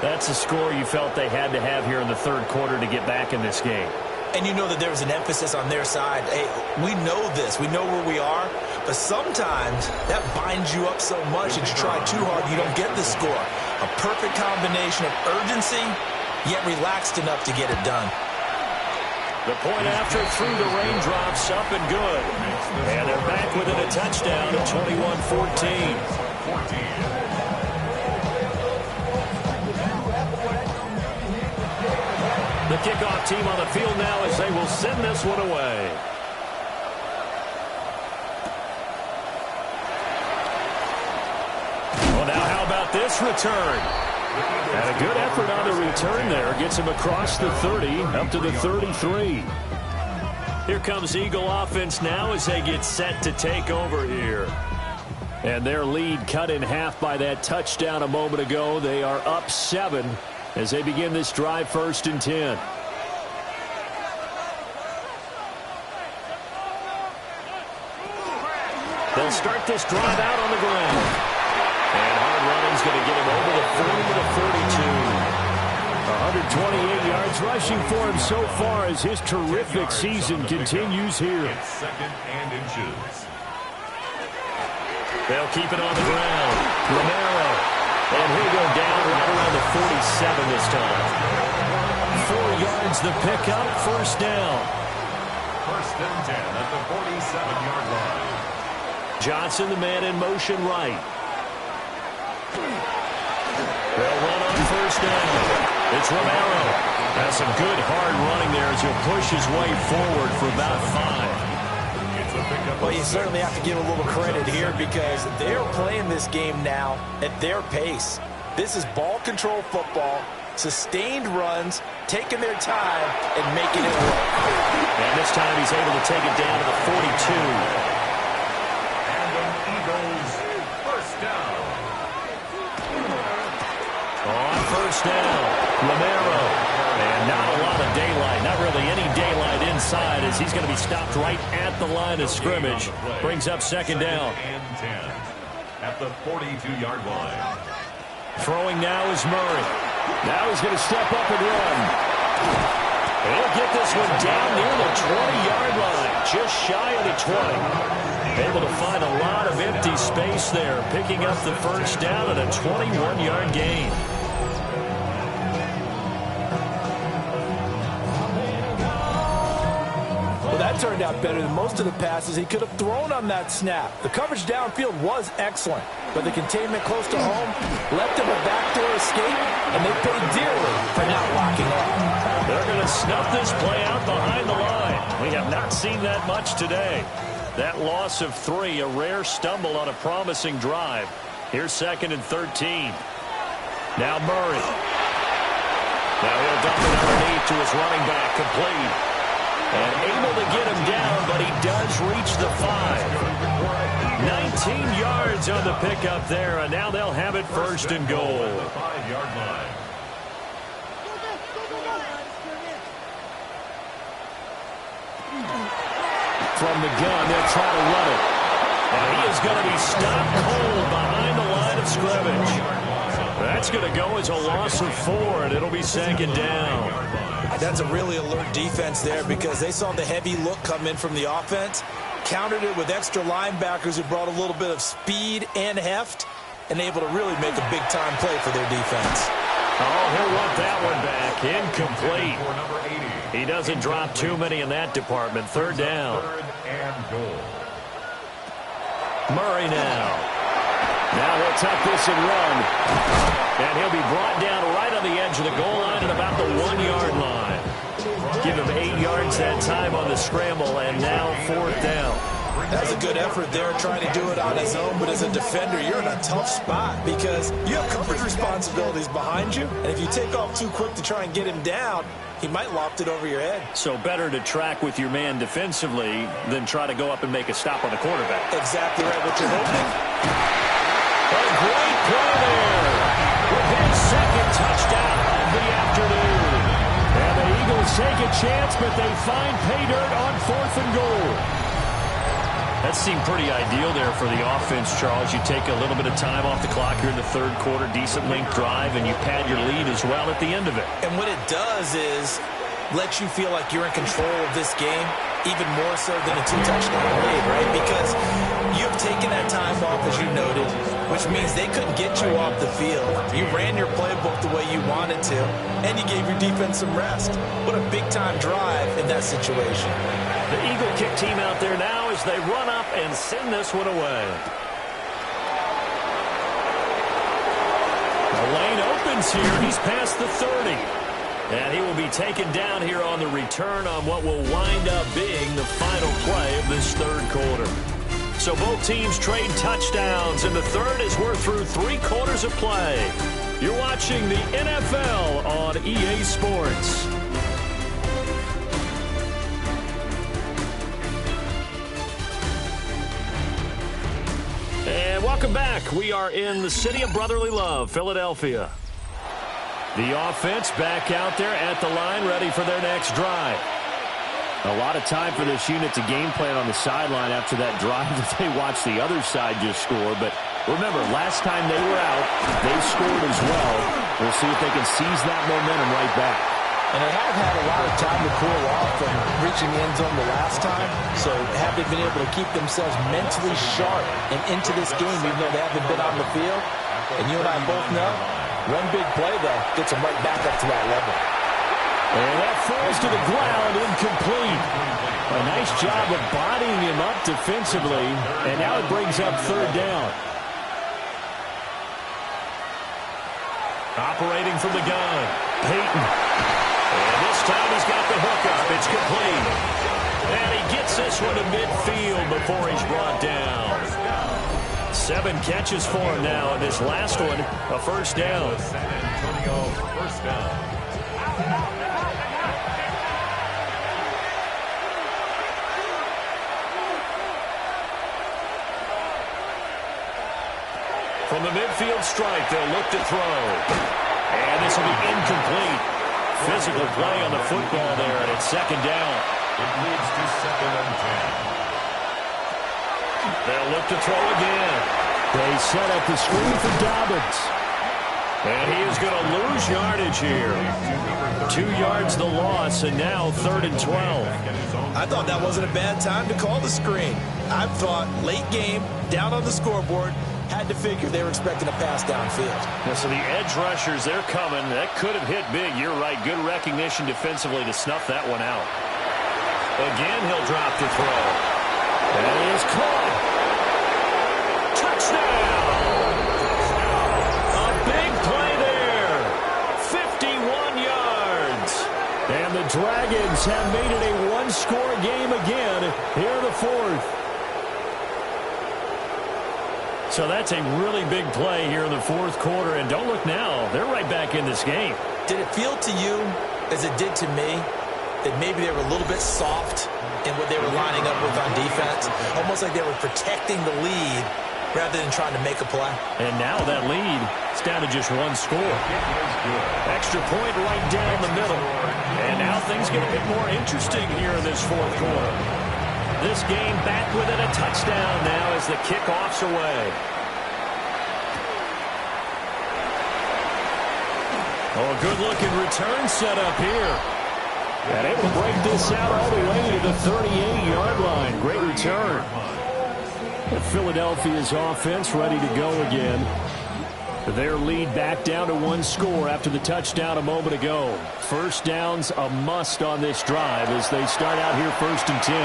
Speaker 1: That's a score you felt they had to have here in the 3rd quarter to get back in this game.
Speaker 2: And you know that there was an emphasis on their side. Hey, we know this. We know where we are. But sometimes that binds you up so much that you try too hard, you don't get the score. A perfect combination of urgency, yet relaxed enough to get it done.
Speaker 1: The point after through the raindrops, up and good. And they're back within a touchdown at 21-14. The kickoff team on the field now as they will send this one away. Well, now how about this return?
Speaker 3: And a good effort on the return there. Gets him across the 30, up to the 33.
Speaker 1: Here comes Eagle offense now as they get set to take over here.
Speaker 3: And their lead cut in half by that touchdown a moment ago. They are up 7 as they begin this drive 1st and 10.
Speaker 1: They'll start this drive out on the ground. And hard running's going to get him over the 40 to the 42.
Speaker 3: 128 yards rushing for him so far as his terrific season continues here.
Speaker 4: It's 2nd and inches.
Speaker 1: They'll keep it on the ground. Romero. And he'll go down right around the 47 this time.
Speaker 3: 4 yards the pickup, 1st down.
Speaker 4: 1st and 10 at the 47-yard line.
Speaker 1: Johnson, the man in motion right. They'll run on 1st down. It's Romero. That's some good hard running there as he'll push his way forward for about 5.
Speaker 2: Well, you certainly have to give a little credit here because they're playing this game now at their pace. This is ball control football, sustained runs, taking their time, and making it work.
Speaker 1: And this time he's able to take it down to the 42.
Speaker 4: And the Eagles 1st down.
Speaker 1: On 1st down, Romero. And not a lot of daylight, not really any daylight inside as he's going to be stopped right at the line of scrimmage. Brings up 2nd down.
Speaker 4: And 10 at the 42-yard line.
Speaker 1: Throwing now is Murray.
Speaker 3: Now he's going to step up and run.
Speaker 1: He'll get this one down near the 20-yard line, just shy of the 20. Able to find a lot of empty space there, picking up the 1st down at a 21-yard gain.
Speaker 5: That turned out better than most of the passes he could have thrown on that snap. The coverage downfield was excellent, but the containment close to home left him a backdoor escape, and they paid dearly for not locking up.
Speaker 1: They're going to snuff this play out behind the line. We have not seen that much today. That loss of 3, a rare stumble on a promising drive. Here's 2nd and 13. Now Murray. Now he'll dump it underneath to his running back, complete. And able to get him down, but he does reach the 5. 19 yards on the pickup there, and now they'll have it 1st and goal.
Speaker 4: 5-yard line.
Speaker 3: From the gun, they'll try to run it.
Speaker 1: And he is going to be stopped cold behind the line of scrimmage. That's going to go as a loss of 4, and it'll be 2nd down.
Speaker 2: That's a really alert defense there because they saw the heavy look come in from the offense.
Speaker 5: countered it with extra linebackers who brought a little bit of speed and heft and able to really make a big-time play for their defense.
Speaker 1: Oh, he'll want that one back. Incomplete. He doesn't drop too many in that department. Third down.
Speaker 4: Third and goal.
Speaker 1: Murray now. Now he'll tuck this and run. And he'll be brought down right on the edge of the goal line at about the 1-yard line. Give him 8 yards that time on the scramble, and now fourth down.
Speaker 5: That's a good effort there, trying to do it on his own, but as a defender, you're in a tough spot because you have coverage responsibilities behind you, and if you take off too quick to try and get him down, he might loft it over your head.
Speaker 1: So better to track with your man defensively than try to go up and make a stop on the quarterback.
Speaker 5: Exactly right, what you're hoping.
Speaker 1: A great play there with his second touchdown of the afternoon. And the Eagles take a chance, but they find pay dirt on 4th and goal. That seemed pretty ideal there for the offense, Charles. You take a little bit of time off the clock here in the third quarter, decent length drive, and you pad your lead as well at the end of it.
Speaker 5: And what it does is let you feel like you're in control of this game, even more so than a 2-touchdown lead, right? Because you've taken that time off, as you noted, which means they couldn't get you off the field. You ran your playbook the way you wanted to, and you gave your defense some rest. What a big-time drive in that situation.
Speaker 1: The Eagle kick team out there now as they run up and send this one away. The lane opens here. He's past the 30. And he will be taken down here on the return on what will wind up being the final play of this third quarter. So both teams trade touchdowns, and the third as we're through 3 quarters of play. You're watching the NFL on EA Sports. And welcome back. We are in the city of brotherly love, Philadelphia. The offense back out there at the line, ready for their next drive. A lot of time for this unit to game plan on the sideline after that drive that they watched the other side just score. But remember, last time they were out, they scored as well. We'll see if they can seize that momentum right back.
Speaker 5: And they have had a lot of time to cool off from reaching the end zone the last time, so have they been able to keep themselves mentally sharp and into this game, even though they haven't been on the field? And you and I both know, one big play, though, gets them right back up to that level.
Speaker 1: And that falls to the ground, incomplete. A nice job of bodying him up defensively, and now it brings up third down. Operating from the gun, Peyton. And this time he's got the hook up. It's complete. And he gets this one to midfield before he's brought down. 7 catches for him now, and this last one, a first down.
Speaker 4: San Antonio first down.
Speaker 1: From the midfield strike, they'll look to throw. And this will be incomplete. Physical play on the football there, and it's second down.
Speaker 4: It leads to 2nd and 10.
Speaker 1: They'll look to throw again. They set up the screen for Dobbins. And he is going to lose yardage here. 2 yards the loss, and now 3rd and 12.
Speaker 5: I thought that wasn't a bad time to call the screen. I thought late game, down on the scoreboard, had to figure they were expecting a pass downfield.
Speaker 1: Yeah, so the edge rushers, they're coming. That could have hit big. You're right. Good recognition defensively to snuff that one out. Again, he'll drop to throw. That is caught. Touchdown! A big play there. 51 yards. And the Dragons have made it a one-score game again here in the fourth. So that's a really big play here in the fourth quarter. And don't look now. They're right back in this game.
Speaker 5: Did it feel to you, as it did to me, that maybe they were a little bit soft in what they were lining up with on defense? Almost like they were protecting the lead rather than trying to make a play.
Speaker 1: And now that lead is down to just 1 score. Extra point right down the middle. And now things get a bit more interesting here in this fourth quarter. This game back within a touchdown now as the kickoff's away. Oh, a good-looking return set up here.
Speaker 3: And able to break this out all the way to the 38-yard line. Great return. And Philadelphia's offense ready to go again. Their lead back down to one score after the touchdown a moment ago. First down's a must on this drive as they start out here 1st and 10.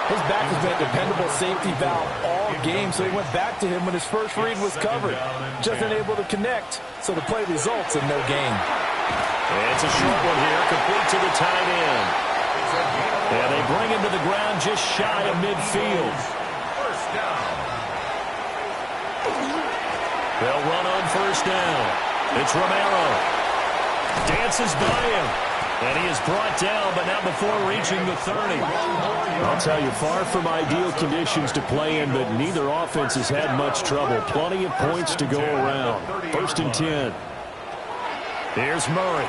Speaker 5: His back has been a dependable safety valve all game, so he went back to him when his first read was covered. Just unable to connect, so the play results in no gain.
Speaker 3: It's a short one here, complete to the tight end. And they bring him to the ground just shy of midfield.
Speaker 4: First down.
Speaker 3: They'll run on first down. It's Romero. Dances by him. And he is brought down, but not before reaching the 30. I'll tell you, far from ideal conditions to play in, but neither offense has had much trouble. Plenty of points to go around. 1st and 10. Here's Murray.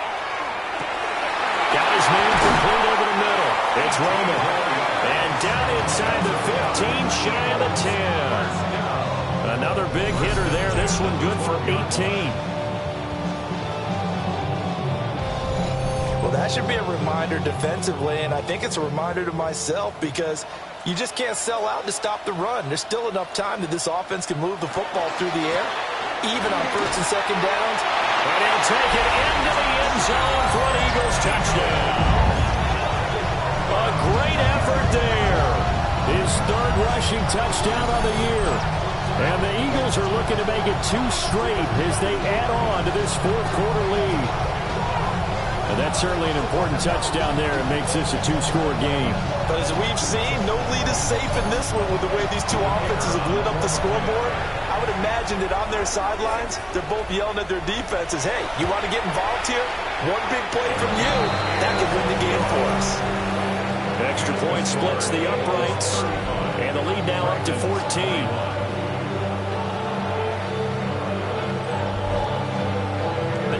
Speaker 3: Got his man complete over the middle. It's Roman. And down inside the 15, shy of the 10. Another big hitter there. This one good for 18.
Speaker 5: Well, that should be a reminder defensively, and I think it's a reminder to myself because you just can't sell out to stop the run. There's still enough time that this offense can move the football through the air, even on 1st and 2nd downs.
Speaker 3: And he'll take it into the end zone for an Eagles touchdown. A great effort there. His 3rd rushing touchdown of the year. And the Eagles are looking to make it 2 straight as they add on to this 4th quarter lead. And that's certainly an important touchdown there. It makes this a 2-score game.
Speaker 5: But as we've seen, no lead is safe in this one with the way these two offenses have lit up the scoreboard. I would imagine that on their sidelines, they're both yelling at their defenses, hey, you want to get involved here? One big play from you, that could win the game for us.
Speaker 3: Extra point splits the uprights. And the lead now up to 14.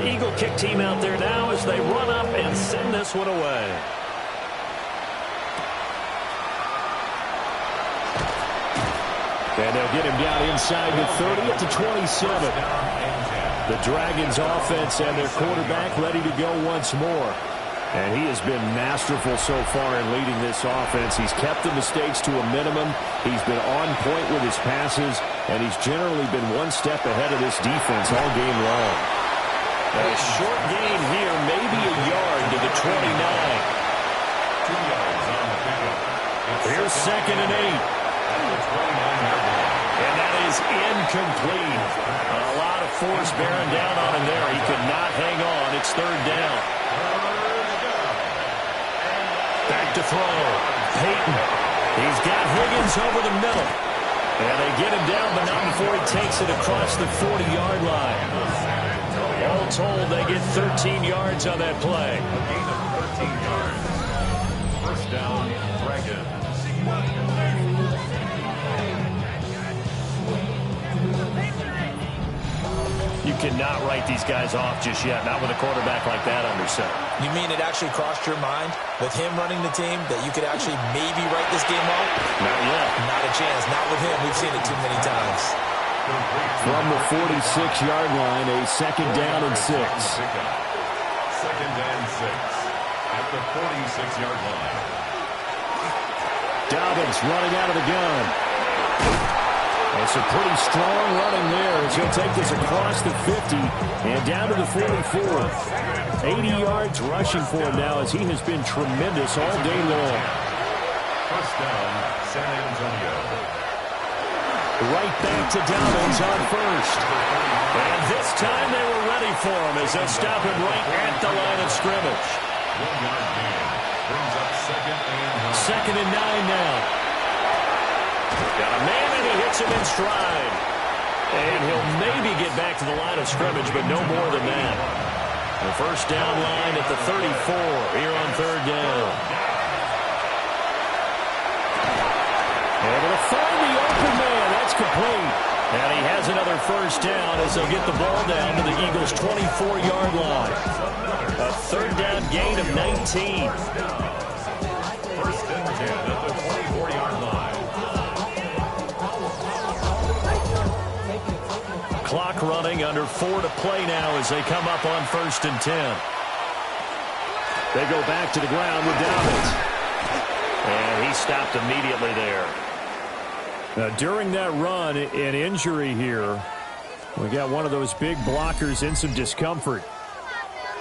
Speaker 3: Eagle kick team out there now as they run up and send this one away. And they'll get him down inside the 30 up to 27. The Dragons offense and their quarterback ready to go once more. And he has been masterful so far in leading this offense. He's kept the mistakes to a minimum. He's been on point with his passes, and he's generally been one step ahead of this defense all game long. A short gain here, maybe a yard to the 29.
Speaker 4: 2 yards on the pickup.
Speaker 3: Here's 2nd and 8. And that is incomplete. A lot of force bearing down on him there. He could not hang on. It's 3rd down. Back to throw. Peyton. He's got Higgins over the middle. And they get him down, but not before he takes it across the 40-yard line. All told, they get 13 yards on that play.
Speaker 4: A gain of 13 yards. First down, Dragons.
Speaker 3: You cannot write these guys off just yet, not with a quarterback like that under center.
Speaker 5: You mean it actually crossed your mind with him running the team that you could actually maybe write this game off?
Speaker 3: Not yet.
Speaker 5: Not a chance. Not with him. We've seen it too many times.
Speaker 3: From the 46-yard line, a 2nd down and 6.
Speaker 4: 2nd and 6 at the 46-yard line.
Speaker 3: Dobbins running out of the gun. And some pretty strong running there as he'll take this across the 50 and down to the 44. 80 yards rushing for him now as he has been tremendous all day long.
Speaker 4: First down, San Antonio.
Speaker 3: Right back to Dobbins on first. And this time they were ready for him as they'll stop him right at the line of scrimmage.
Speaker 4: 1 yard gain. Brings up 2nd and 9.
Speaker 3: 2nd and 9 now. Got a man and he hits him in stride. And he'll maybe get back to the line of scrimmage, but no more than that. The first down line at the 34 here on 3rd down. Able to find the open man. That's complete. And he has another first down as they'll get the ball down to the Eagles' 24-yard line. A 3rd down gain of 19.
Speaker 4: First and 10 at the 24-yard line.
Speaker 3: Clock running, under 4 to play now as they come up on 1st and 10. They go back to the ground with Dobbins.
Speaker 1: And he stopped immediately there.
Speaker 3: Now, during that run, an injury here. We got one of those big blockers in some discomfort.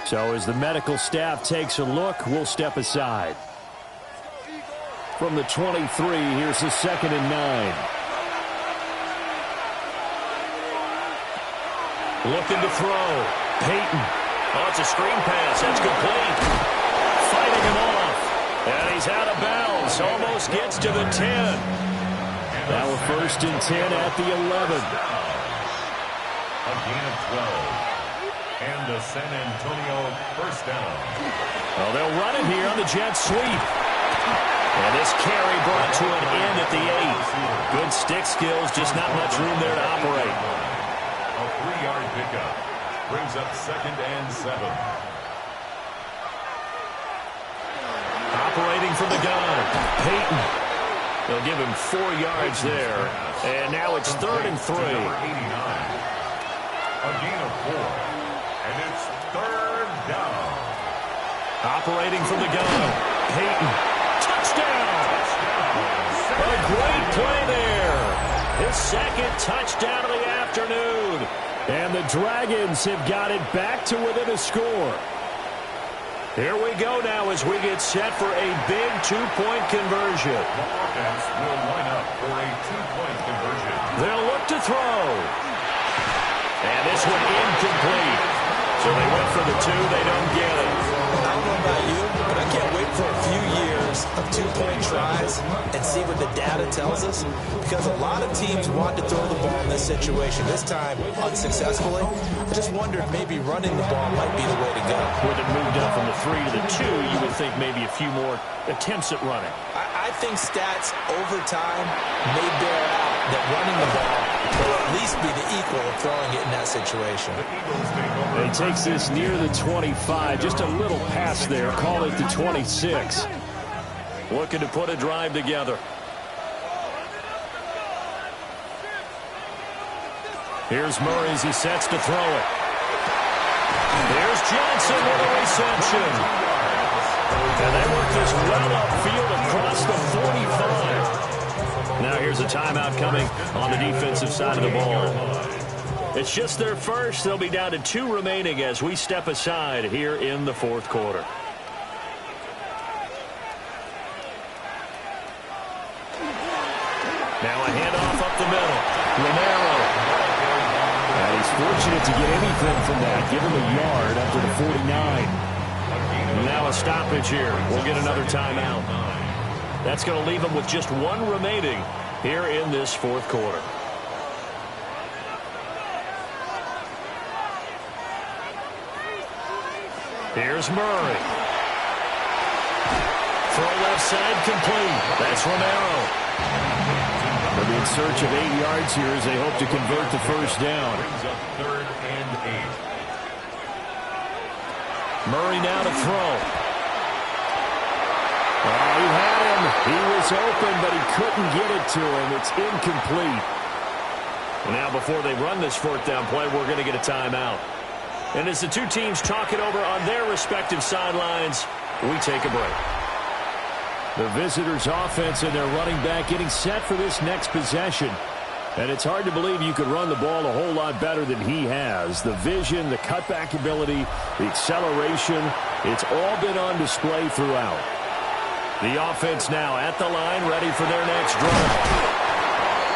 Speaker 3: So as the medical staff takes a look, we'll step aside. From the 23, here's the 2nd and 9.
Speaker 1: Looking to throw. Peyton. Oh, it's a screen pass. That's complete. Fighting him off. And he's out of bounds. Almost gets to the 10.
Speaker 3: Now a 1st and 10 at the 11.
Speaker 4: A gain of 12. And the San Antonio first down.
Speaker 1: Oh, they'll run it here on the jet sweep. And this carry brought to an end at the 8. Good stick skills, just not much room there to operate.
Speaker 4: A 3-yard pickup brings up 2nd and 7.
Speaker 1: Operating from the gun. Peyton. They'll give him 4 yards there. And now it's 3rd and 3.
Speaker 4: Number 89. A gain of 4. And it's 3rd down.
Speaker 1: Operating from the gun. Peyton. Touchdown! A great play there. His 2nd touchdown of the afternoon.
Speaker 3: And the Dragons have got it back to within a score.
Speaker 1: Here we go now as we get set for a big 2-point conversion.
Speaker 4: The offense will line up for a 2-point conversion.
Speaker 1: They'll look to throw. And this one incomplete. So they went for the 2. They don't get it.
Speaker 2: I don't know about you, but I can't wait for a few years of 2-point tries and see what the data tells us, because a lot of teams want to throw the ball in this situation. This time, unsuccessfully. I just wondered maybe running the ball might be the way to go.
Speaker 1: With it moved up from the 3 to the 2, you would think maybe a few more attempts at running.
Speaker 2: I think stats over time may bear out that running the ball will at least be the equal of throwing it in that situation.
Speaker 3: He takes this near the 25. Just a little pass there. Call it the 26.
Speaker 1: Looking to put a drive together. Here's Murray as he sets to throw it. Here's Johnson with a reception. And they work this well upfield across the 45. Now here's a timeout coming on the defensive side of the ball. It's just their first. They'll be down to 2 remaining as we step aside here in the 4th quarter. Now a handoff up the middle. Romero.
Speaker 3: And he's fortunate to get anything from that. Give him a yard up to the 49.
Speaker 1: Now a stoppage here. We'll get another timeout. That's going to leave them with just 1 remaining here in this 4th quarter. Here's Murray. Throw left side complete. That's Romero.
Speaker 3: They'll be in search of 8 yards here as they hope to convert the first down.
Speaker 4: Brings up 3rd and 8.
Speaker 1: Murray now to throw.
Speaker 3: Oh, he had him. He was open, but he couldn't get it to him. It's incomplete.
Speaker 1: Now before they run this 4th down play, we're going to get a timeout. And as the 2 teams talk it over on their respective sidelines, we take a break.
Speaker 3: The visitors' offense and their running back getting set for this next possession. And it's hard to believe you could run the ball a whole lot better than he has. The vision, the cutback ability, the acceleration, it's all been on display throughout.
Speaker 1: The offense now at the line, ready for their next drive.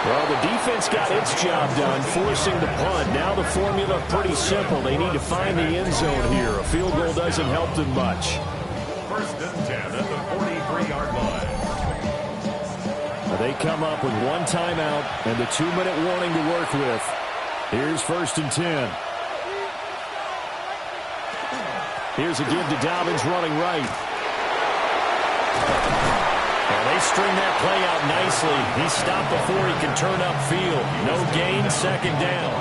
Speaker 3: Well, the defense got its job done, forcing the punt. Now the formula pretty simple. They need to find the end zone here. A field goal doesn't help them much.
Speaker 4: 1st and 10 at the 43-yard line.
Speaker 3: They come up with 1 timeout and the 2-minute warning to work with. Here's 1st and 10. Here's a give to Dobbins running right.
Speaker 1: Well, they string that play out nicely. He stopped before he can turn upfield. No gain, 2nd down.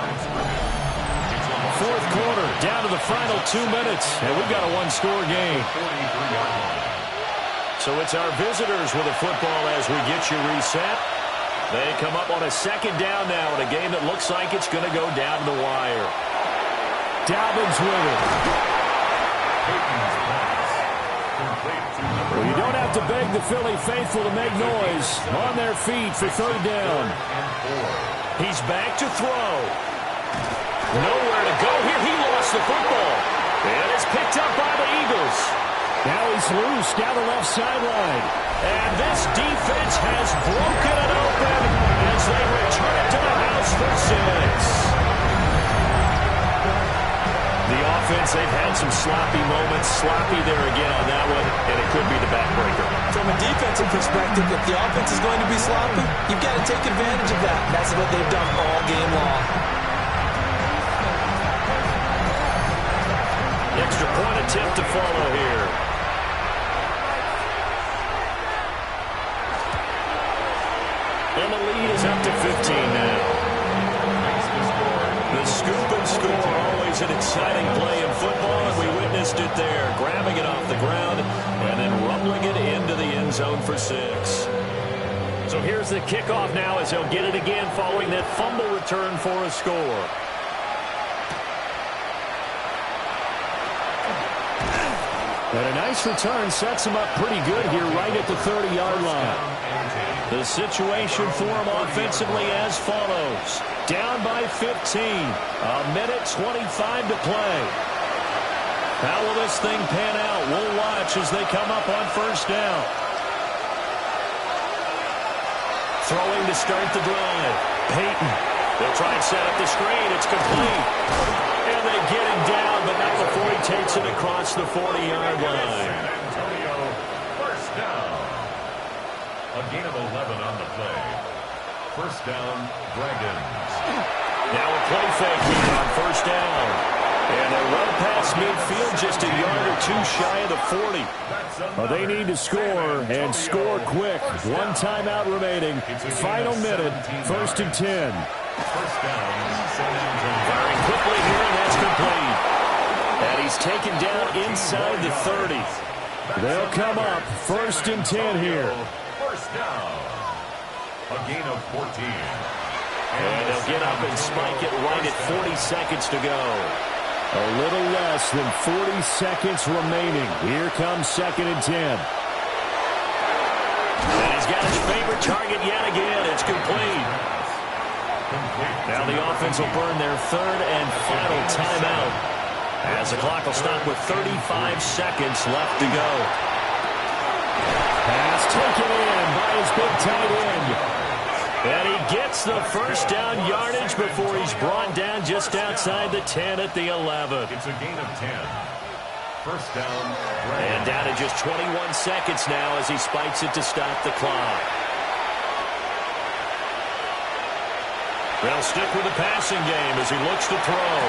Speaker 1: 4th quarter, down to the final 2 minutes, and we've got a 1-score game. So it's our visitors with the football as we get you reset. They come up on a 2nd down now in a game that looks like it's going to go down to the wire.
Speaker 3: Dobbins with it. Well, you don't have to beg the Philly faithful to make noise. On their feet for third down.
Speaker 1: He's back to throw. Nowhere to go here. He lost the football. And it's picked up by the Eagles.
Speaker 3: Now he's loose down the left sideline.
Speaker 1: And this defense has broken it open as they return it to the house for 6. The offense, they've had some sloppy moments. Sloppy there again on that one, and it could be the backbreaker.
Speaker 5: From a defensive perspective, if the offense is going to be sloppy, you've got to take advantage of that. That's what they've done all game long.
Speaker 1: The extra point attempt to follow here. And the lead is up to 15 now. The scoop and score, always an exciting play in football, and we witnessed it there. Grabbing it off the ground and then rumbling it into the end zone for 6. So here's the kickoff now as he'll get it again following that fumble return for a score.
Speaker 3: And a nice return sets him up pretty good here right at the 30-yard line.
Speaker 1: The situation for him offensively as follows. Down by 15. A minute 25 to play. How will this thing pan out? We'll watch as they come up on first down. Throwing to start the drive. Peyton. They'll try and set up the screen. It's complete. And they get him down, but not before he takes it across the 40-yard line.
Speaker 4: First down. A gain of 11 on the play. First down, Dragons.
Speaker 1: Now a play fake here on first down. And they run past midfield just a yard or two shy of the 40.
Speaker 3: Well, they need to score and score quick. One timeout remaining. Final minute, 1st and 10.
Speaker 4: First down, San Antonio.
Speaker 1: Firing quickly here, and that's complete. And he's taken down inside the 30.
Speaker 3: They'll come up 1st and 10 here.
Speaker 4: First down. A gain of 14.
Speaker 1: And they'll get up and spike it right at 40 seconds to go.
Speaker 3: A little less than 40 seconds remaining. Here comes 2nd and 10.
Speaker 1: And he's got his favorite target yet again. It's complete. Now the offense will burn their third and final timeout as the clock will stop with 35 seconds left to go.
Speaker 3: Pass taken in by his big tight end.
Speaker 1: And he gets the first down yardage before he's brought down just outside the 10 at the 11.
Speaker 4: It's a gain of 10. First down.
Speaker 1: And down to just 21 seconds now as he spikes it to stop the clock. They'll stick with the passing game as he looks to throw.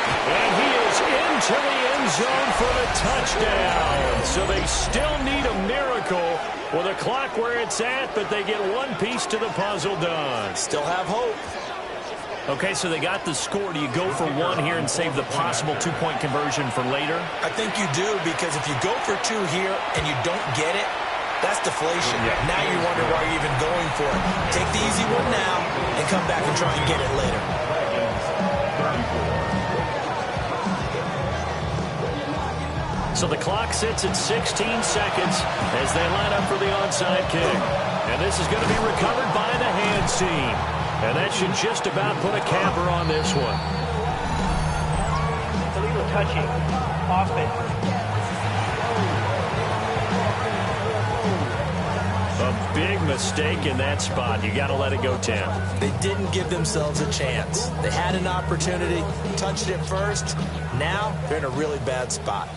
Speaker 1: And he is into the end zone for the touchdown. So they still need a miracle with the clock where it's at, but they get one piece to the puzzle done.
Speaker 5: Still have hope.
Speaker 1: Okay, so they got the score. Do you go for one here and save the possible two-point conversion for later?
Speaker 5: I think you do, because if you go for 2 here and you don't get it, that's deflation.
Speaker 1: Yeah.
Speaker 5: Now you wonder why you're even going for it. Take the easy one now and come back and try and get it later.
Speaker 1: So the clock sits at 16 seconds as they line up for the onside kick. And this is going to be recovered by the hands team. And that should just about put a capper on this one.
Speaker 7: Illegal touching. Offense.
Speaker 1: A big mistake in that spot. You got to let it go, Tim.
Speaker 5: They didn't give themselves a chance. They had an opportunity, touched it first. Now they're in a really bad spot.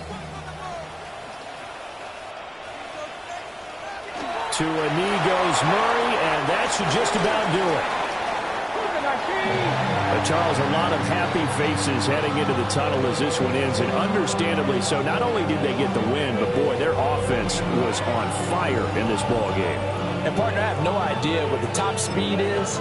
Speaker 3: To a knee goes Murray, and that should just about do it. Charles, a lot of happy faces heading into the tunnel as this one ends, and understandably so. Not only did they get the win, but boy, their offense was on fire in this ball game.
Speaker 5: And partner, I have no idea what the top speed is.